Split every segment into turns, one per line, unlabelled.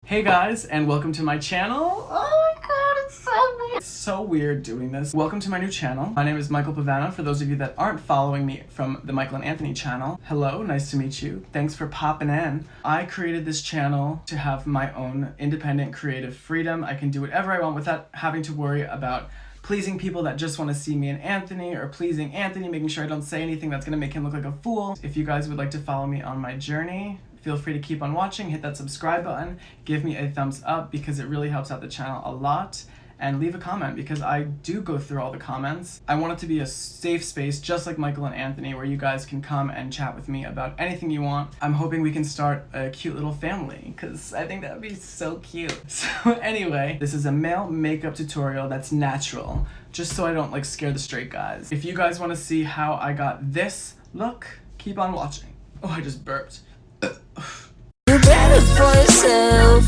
Hey guys, and welcome to my channel. Oh my god, it's so weird. It's so weird doing this. Welcome to my new channel. My name is Michael Pavano, for those of you that aren't following me from the Michael and Anthony channel. Hello, nice to meet you. Thanks for popping in. I created this channel to have my own independent creative freedom. I can do whatever I want without having to worry about pleasing people that just want to see me and Anthony, or pleasing Anthony, making sure I don't say anything that's gonna make him look like a fool. If you guys would like to follow me on my journey, feel free to keep on watching, hit that subscribe button, give me a thumbs up because it really helps out the channel a lot, and leave a comment because I do go through all the comments. I want it to be a safe space just like Michael and Anthony where you guys can come and chat with me about anything you want. I'm hoping we can start a cute little family because I think that would be so cute. So anyway, this is a male makeup tutorial that's natural, just so I don't like scare the straight guys. If you guys want to see how I got this look, keep on watching. Oh, I just burped.
You better for yourself.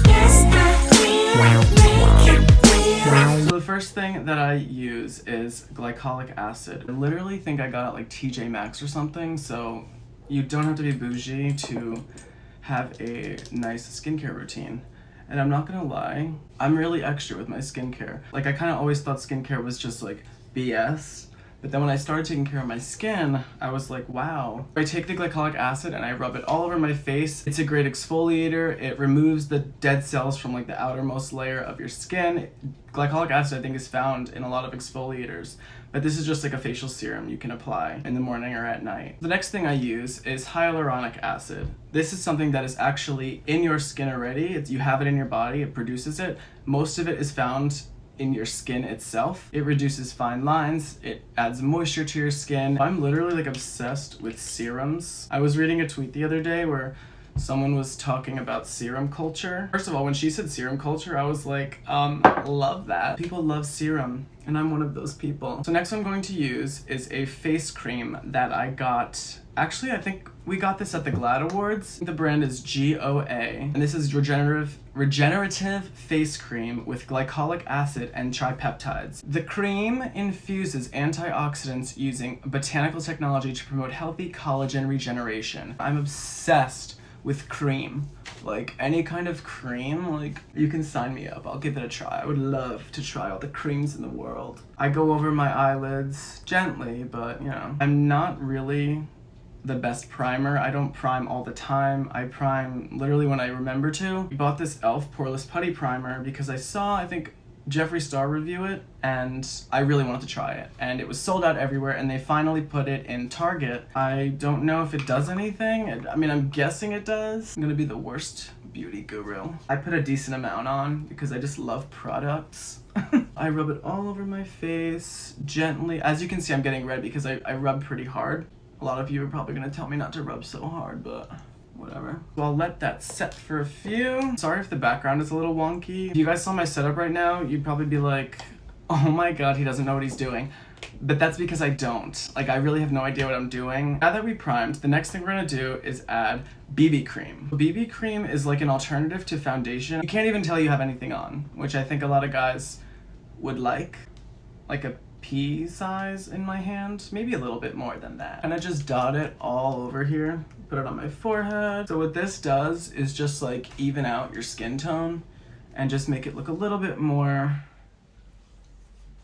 So the first thing that I use is glycolic acid. I literally think I got it like TJ Maxx or something, so you don't have to be bougie to have a nice skincare routine. And I'm not gonna lie, I'm really extra with my skincare. Like, I kind of always thought skincare was just like BS. But then when I started taking care of my skin, I was like, wow. I take the glycolic acid and I rub it all over my face. It's a great exfoliator. It removes the dead cells from like the outermost layer of your skin. Glycolic acid, I think, is found in a lot of exfoliators, but this is just like a facial serum you can apply in the morning or at night. The next thing I use is hyaluronic acid. This is something that is actually in your skin already. You have it in your body, it produces it. Most of it is found in your skin itself. It reduces fine lines, it adds moisture to your skin. I'm literally like obsessed with serums. I was reading a tweet the other day where someone was talking about serum culture. First of all, when she said serum culture, I was like, love that. People love serum, and I'm one of those people. So next I'm going to use is a face cream that I got. Actually, I think we got this at the Glad Awards. The brand is GOA, and this is regenerative face cream with glycolic acid and tripeptides. The cream infuses antioxidants using botanical technology to promote healthy collagen regeneration. I'm obsessed with cream. Like, any kind of cream, like, you can sign me up. I'll give it a try. I would love to try all the creams in the world. I go over my eyelids gently, but, you know, I'm not really the best primer. I don't prime all the time. I prime literally when I remember to. I bought this e.l.f. Poreless Putty Primer because I saw, I think, Jeffree Star review it, and I really wanted to try it. And it was sold out everywhere, and they finally put it in Target. I don't know if it does anything. I mean, I'm guessing it does. I'm gonna be the worst beauty guru. I put a decent amount on because I just love products. I rub it all over my face, gently. As you can see, I'm getting red because I rub pretty hard. A lot of you are probably gonna tell me not to rub so hard, but whatever. So I'll let that set for a few. Sorry if the background is a little wonky. If you guys saw my setup right now, you'd probably be like, oh my god, he doesn't know what he's doing. But that's because I don't. Like, I really have no idea what I'm doing. Now that we primed, the next thing we're gonna do is add BB cream. BB cream is like an alternative to foundation. You can't even tell you have anything on, which I think a lot of guys would like a pea size in my hand, maybe a little bit more than that. And I just dot it all over here, put it on my forehead. So what this does is just like even out your skin tone and just make it look a little bit more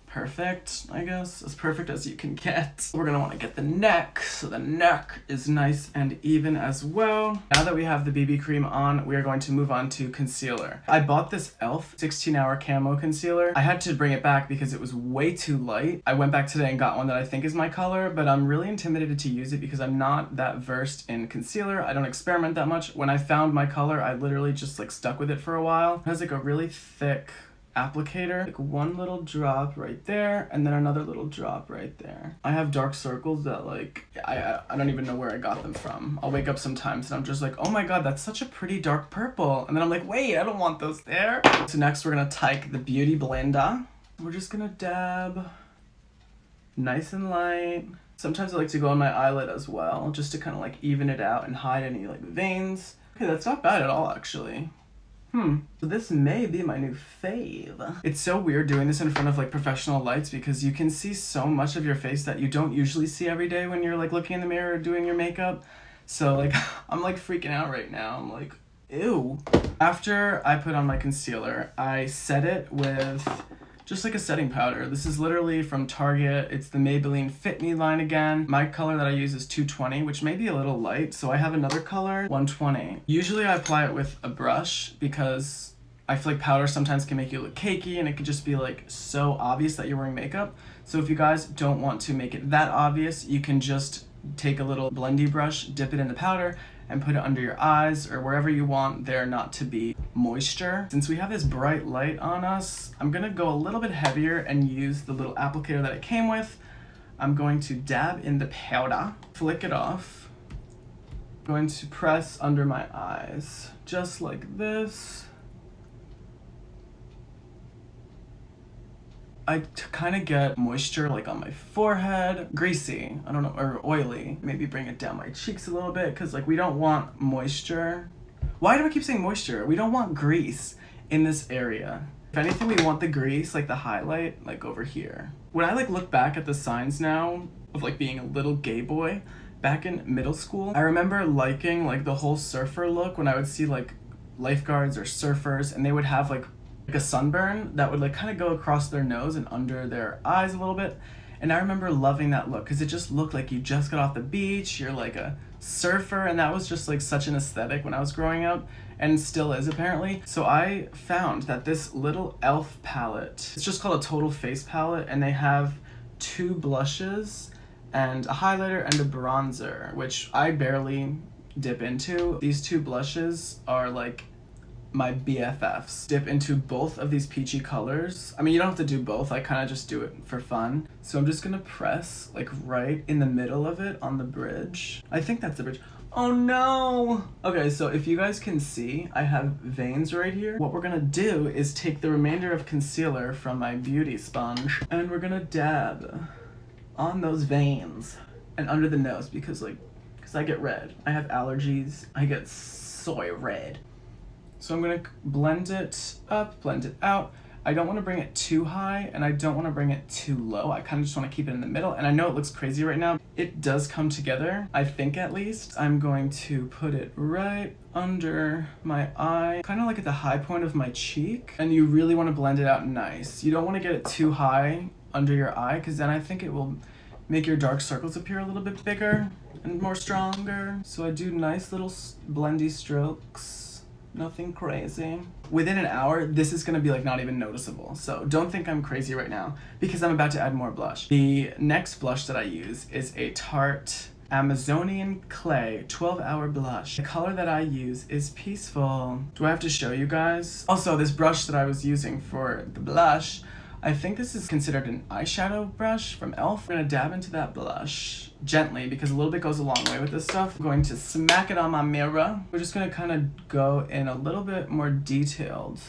perfect, I guess, as perfect as you can get. We're gonna want to get the neck, so the neck is nice and even as well. Now that we have the BB cream on, we are going to move on to concealer. I bought this e.l.f. 16-hour camo concealer. I had to bring it back because it was way too light. I went back today and got one that I think is my color, but I'm really intimidated to use it because I'm not that versed in concealer. I don't experiment that much. When I found my color, I literally just like stuck with it for a while. It has like a really thick applicator, like one little drop right there and then another little drop right there. I have dark circles that like I don't even know where I got them from. I'll wake up sometimes and I'm just like, oh my god, that's such a pretty dark purple, and then I'm like, wait, I don't want those there. So next we're gonna take the beauty blender. We're just gonna dab nice and light. Sometimes I like to go on my eyelid as well, just to kind of like even it out and hide any like veins. Okay, that's not bad at all actually. So this may be my new fave. It's so weird doing this in front of like professional lights because you can see so much of your face that you don't usually see every day when you're like looking in the mirror or doing your makeup. So like, I'm like freaking out right now. I'm like, Ew. After I put on my concealer, I set it with just like a setting powder. This is literally from Target. It's the Maybelline Fit Me line again. My color that I use is 220, which may be a little light, so I have another color, 120. Usually I apply it with a brush because I feel like powder sometimes can make you look cakey and it could just be like so obvious that you're wearing makeup. So if you guys don't want to make it that obvious, you can just take a little blendy brush, dip it in the powder, and put it under your eyes or wherever you want there not to be moisture. Since we have this bright light on us, I'm gonna go a little bit heavier and use the little applicator that it came with. I'm going to dab in the powder, flick it off. I'm going to press under my eyes, just like this. I kind of get moisture like on my forehead, greasy, I don't know, or oily. Maybe bring it down my cheeks a little bit because like we don't want moisture. Why do I keep saying moisture? We don't want grease in this area. If anything, we want the grease, like the highlight, like over here. When I like look back at the signs now of like being a little gay boy, back in middle school, I remember liking like the whole surfer look when I would see like lifeguards or surfers and they would have like a sunburn that would like kind of go across their nose and under their eyes a little bit. And I remember loving that look because it just looked like you just got off the beach, you're like a surfer, and that was just like such an aesthetic when I was growing up and still is apparently. So I found that this little e.l.f. palette, it's just called a total face palette, and they have 2 blushes and a highlighter and a bronzer, which I barely dip into. These 2 blushes are like my BFFs. Dip into both of these peachy colors. I mean, you don't have to do both. I kind of just do it for fun. So I'm just gonna press like right in the middle of it on the bridge. I think that's the bridge. Oh no! Okay, so if you guys can see, I have veins right here. What we're gonna do is take the remainder of concealer from my beauty sponge and we're gonna dab on those veins and under the nose because I get red. I have allergies. I get soy red. So I'm gonna blend it up, blend it out. I don't wanna bring it too high and I don't wanna bring it too low. I kinda just wanna keep it in the middle. And I know it looks crazy right now. It does come together, I think at least. I'm going to put it right under my eye, kinda like at the high point of my cheek. And you really wanna blend it out nice. You don't wanna get it too high under your eye because then I think it will make your dark circles appear a little bit bigger and more stronger. So I do nice little blendy strokes. Nothing crazy. Within an hour, this is gonna be like not even noticeable. So don't think I'm crazy right now because I'm about to add more blush. The next blush that I use is a Tarte Amazonian Clay 12-hour blush. The color that I use is Peaceful. Do I have to show you guys? Also, this brush that I was using for the blush, I think this is considered an eyeshadow brush from e.l.f. I'm gonna dab into that blush gently because a little bit goes a long way with this stuff. I'm going to smack it on my mirror. We're just gonna kind of go in a little bit more detailed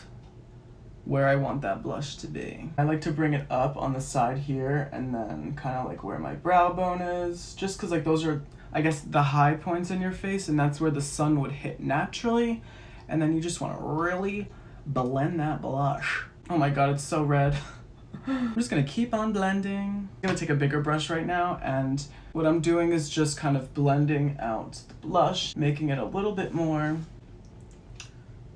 where I want that blush to be. I like to bring it up on the side here and then kind of like where my brow bone is, just because like those are, I guess, the high points in your face and that's where the sun would hit naturally. And then you just want to really blend that blush. Oh my god, it's so red. I'm just gonna keep on blending. I'm gonna take a bigger brush right now, and what I'm doing is just kind of blending out the blush, making it a little bit more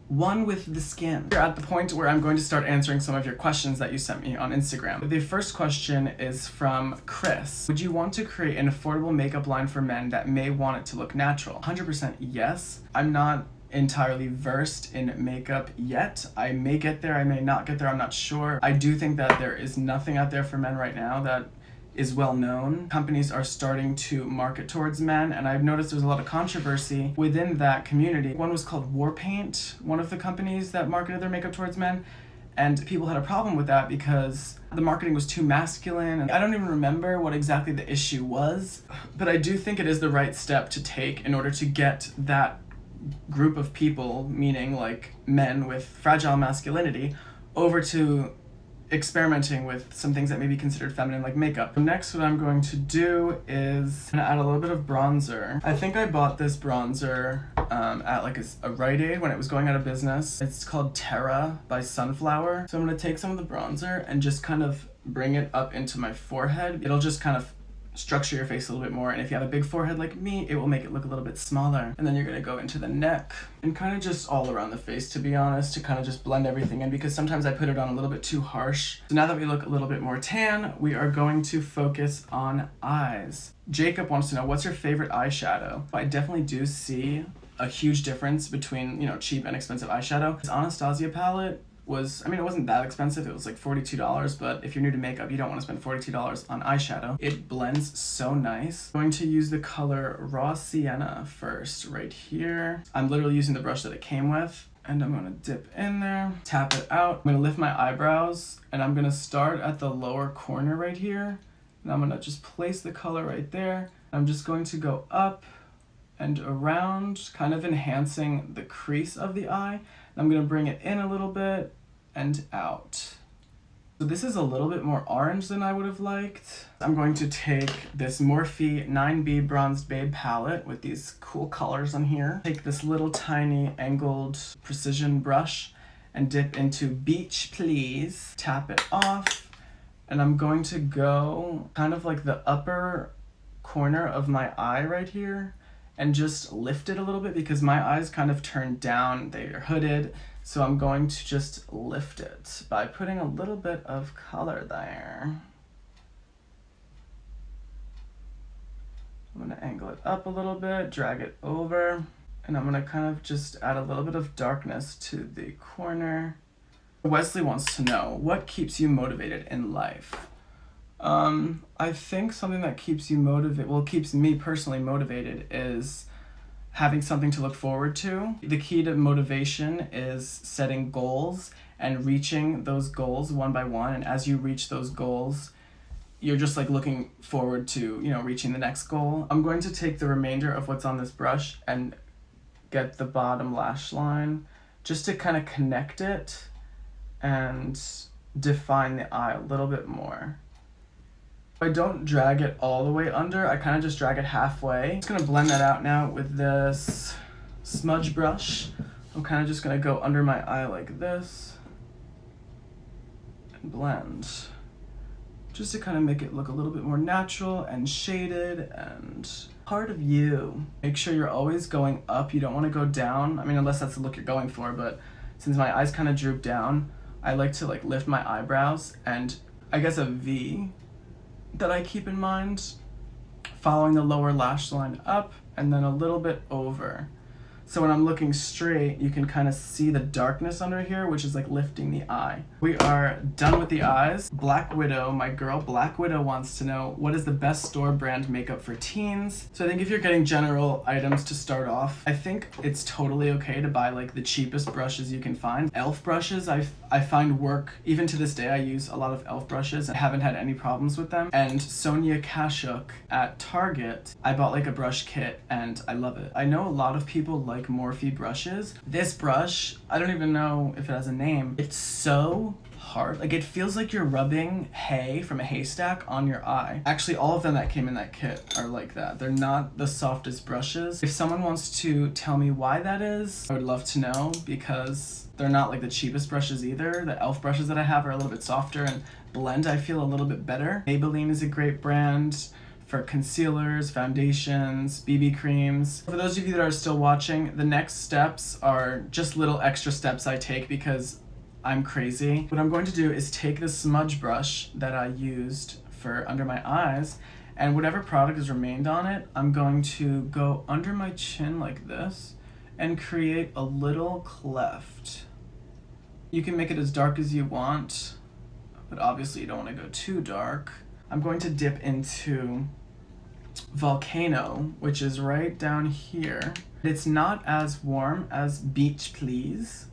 one with the skin. We're at the point where I'm going to start answering some of your questions that you sent me on Instagram. The first question is from Chris. Would you want to create an affordable makeup line for men that may want it to look natural? 100% yes. I'm not entirely versed in makeup yet. I may get there, I may not get there, I'm not sure. I do think that there is nothing out there for men right now that is well known. Companies are starting to market towards men, and I've noticed there's a lot of controversy within that community. One was called Warpaint, one of the companies that marketed their makeup towards men, and people had a problem with that because the marketing was too masculine, and I don't even remember what exactly the issue was, but I do think it is the right step to take in order to get that group of people, meaning like men with fragile masculinity, over to experimenting with some things that may be considered feminine, like makeup. Next, what I'm going to do is I'm gonna add a little bit of bronzer. I think I bought this bronzer at like a Rite Aid when it was going out of business. It's called Terra by Sunflower. So I'm gonna take some of the bronzer and just kind of bring it up into my forehead. It'll just kind of structure your face a little bit more. And if you have a big forehead like me, it will make it look a little bit smaller. And then you're gonna go into the neck and kind of just all around the face, to be honest, to kind of just blend everything in, because sometimes I put it on a little bit too harsh. So now that we look a little bit more tan, we are going to focus on eyes. Jacob wants to know, what's your favorite eyeshadow? I definitely do see a huge difference between, you know, cheap and expensive eyeshadow. This Anastasia palette was, I mean, it wasn't that expensive. It was like $42, but if you're new to makeup, you don't want to spend $42 on eyeshadow. It blends so nice. I'm going to use the color Raw Sienna first, right here. I'm literally using the brush that it came with, and I'm gonna dip in there, tap it out. I'm gonna lift my eyebrows, and I'm gonna start at the lower corner right here, and I'm gonna just place the color right there. I'm just going to go up and around, kind of enhancing the crease of the eye. I'm gonna bring it in a little bit and out. So this is a little bit more orange than I would have liked. I'm going to take this Morphe 9B Bronzed Babe palette with these cool colors on here. Take this little tiny angled precision brush and dip into Beach Please. Tap it off, and I'm going to go kind of like the upper corner of my eye right here and just lift it a little bit, because my eyes kind of turn down, they're hooded. So I'm going to just lift it by putting a little bit of color there. I'm gonna angle it up a little bit, drag it over, and I'm gonna kind of just add a little bit of darkness to the corner. Wesley wants to know, what keeps you motivated in life? I think something that keeps you motivated, well, keeps me personally motivated, is having something to look forward to. The key to motivation is setting goals and reaching those goals one by one. And as you reach those goals, you're just like looking forward to, you know, reaching the next goal. I'm going to take the remainder of what's on this brush and get the bottom lash line just to kind of connect it and define the eye a little bit more. I don't drag it all the way under, I kind of just drag it halfway. I'm just gonna blend that out now with this smudge brush. I'm kind of just gonna go under my eye like this and blend, just to kind of make it look a little bit more natural and shaded and part of you. Make sure you're always going up, you don't want to go down. I mean, unless that's the look you're going for, but since my eyes kind of droop down, I like to like lift my eyebrows, and I guess a V that I keep in mind, following the lower lash line up and then a little bit over. So when I'm looking straight, you can kind of see the darkness under here, which is like lifting the eye. We are done with the eyes. Black Widow, my girl Black Widow, wants to know, what is the best store brand makeup for teens? So I think if you're getting general items to start off, I think it's totally okay to buy like the cheapest brushes you can find. Elf brushes I find work, even to this day I use a lot of elf brushes and haven't had any problems with them. And Sonia Kashuk at Target, I bought like a brush kit and I love it. I know a lot of people like Morphe brushes. This brush, I don't even know if it has a name. It's so hard. Like, it feels like you're rubbing hay from a haystack on your eye. Actually, all of them that came in that kit are like that. They're not the softest brushes. If someone wants to tell me why that is, I would love to know, because they're not like the cheapest brushes either. The elf brushes that I have are a little bit softer and blend, I feel, a little bit better. Maybelline is a great brand for concealers, foundations, BB creams. For those of you that are still watching, the next steps are just little extra steps I take because I'm crazy. What I'm going to do is take the smudge brush that I used for under my eyes, and whatever product has remained on it, I'm going to go under my chin like this and create a little cleft. You can make it as dark as you want, but obviously you don't want to go too dark. I'm going to dip into Volcano, which is right down here. It's not as warm as Beach Please,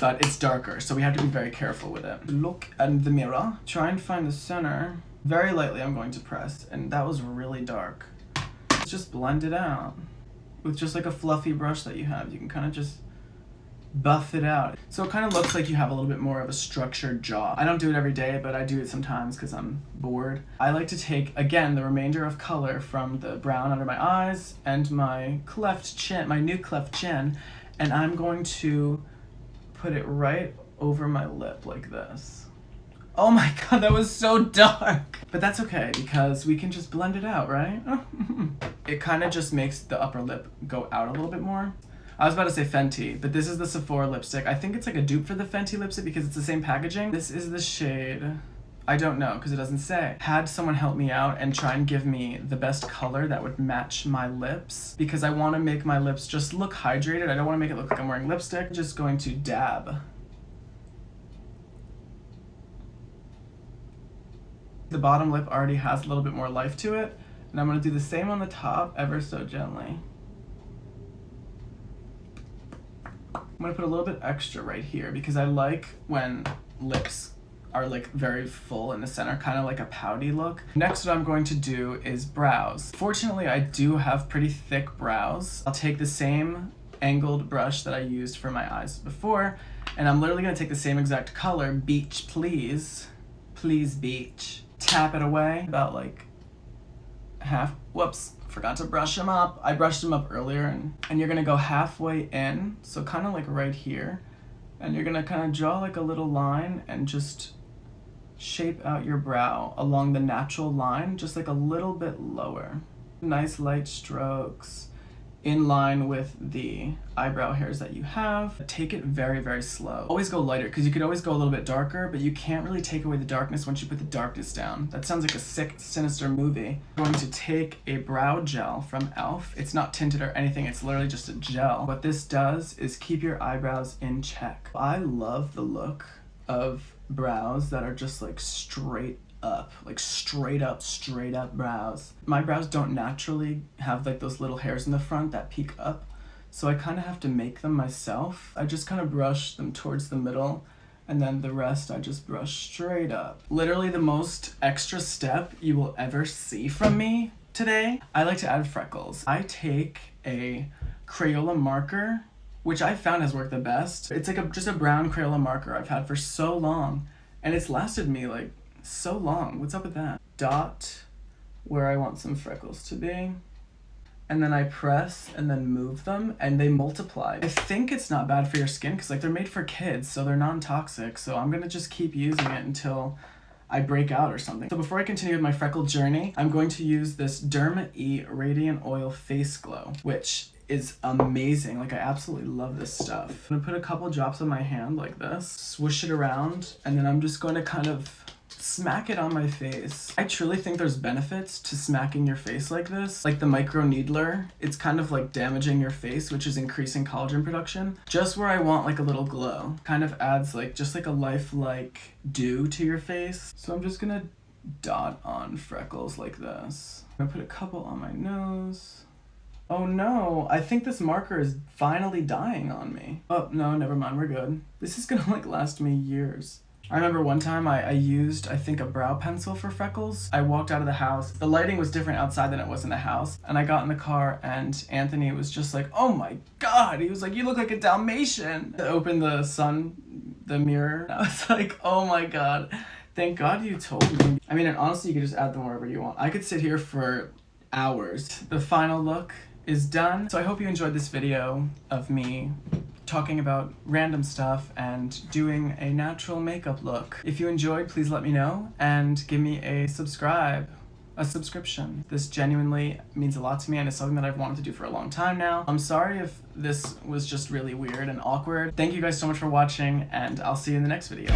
but it's darker, so we have to be very careful with it. Look at the mirror, try and find the center. Very lightly I'm going to press, and that was really dark. Let's just blend it out. With just like a fluffy brush that you have, you can kind of just buff it out. So it kind of looks like you have a little bit more of a structured jaw. I don't do it every day, but I do it sometimes because I'm bored. I like to take, again, the remainder of color from the brown under my eyes and my cleft chin, my new cleft chin, and I'm going to put it right over my lip like this. Oh my god, that was so dark. But that's okay because we can just blend it out, right? It kind of just makes the upper lip go out a little bit more. I was about to say Fenty, but this is the Sephora lipstick. I think it's like a dupe for the Fenty lipstick because it's the same packaging. This is the shade, I don't know because it doesn't say. Had someone help me out and try and give me the best color that would match my lips because I want to make my lips just look hydrated. I don't want to make it look like I'm wearing lipstick. I'm just going to dab. The bottom lip already has a little bit more life to it, and I'm going to do the same on the top ever so gently. I'm going to put a little bit extra right here because I like when lips are like very full in the center, kind of like a pouty look. Next, what I'm going to do is brows. Fortunately, I do have pretty thick brows. I'll take the same angled brush that I used for my eyes before, and I'm literally going to take the same exact color, Beach Please. Please Beach. Tap it away about like half, whoops, forgot to brush them up. I brushed them up earlier and you're gonna go halfway in, so kind of like right here, and you're gonna kind of draw like a little line and just shape out your brow along the natural line, just like a little bit lower. Nice light strokes in line with the eyebrow hairs that you have. Take it very, very slow. Always go lighter, because you could always go a little bit darker, but you can't really take away the darkness once you put the darkness down. That sounds like a sick, sinister movie. I'm going to take a brow gel from e.l.f. It's not tinted or anything, it's literally just a gel. What this does is keep your eyebrows in check. I love the look of brows that are just like straight up, like straight up brows. My brows don't naturally have like those little hairs in the front that peek up, so I kind of have to make them myself. I just kind of brush them towards the middle, and then the rest I just brush straight up. Literally the most extra step you will ever see from me today. I like to add freckles. I take a Crayola marker, which I found has worked the best. It's like just a brown Crayola marker I've had for so long, and it's lasted me like so long. What's up with that? Dot where I want some freckles to be, and then I press and then move them and they multiply. I think it's not bad for your skin because like they're made for kids, so they're non-toxic, so I'm gonna just keep using it until I break out or something. So before I continue with my freckle journey, I'm going to use this Derma E Radiant Oil Face Glow, which is amazing. Like I absolutely love this stuff. I'm gonna put a couple drops on my hand like this, swoosh it around, and then I'm just going to kind of smack it on my face. I truly think there's benefits to smacking your face like this. Like the micro needler, it's kind of like damaging your face, which is increasing collagen production. Just where I want like a little glow. Kind of adds like just like a lifelike dew to your face. So I'm just gonna dot on freckles like this. I'm gonna put a couple on my nose. Oh no, I think this marker is finally dying on me. Oh no, never mind, we're good. This is gonna like last me years. I remember one time I used, I think, a brow pencil for freckles. I walked out of the house. The lighting was different outside than it was in the house. And I got in the car and Anthony was just like, oh my God. He was like, you look like a Dalmatian. I opened the mirror. I was like, oh my God. Thank God you told me. I mean, and honestly, you could just add them wherever you want. I could sit here for hours. The final look is done. So I hope you enjoyed this video of me talking about random stuff and doing a natural makeup look. If you enjoyed, please let me know and give me a subscription. This genuinely means a lot to me and it's something that I've wanted to do for a long time now. I'm sorry if this was just really weird and awkward. Thank you guys so much for watching, and I'll see you in the next video.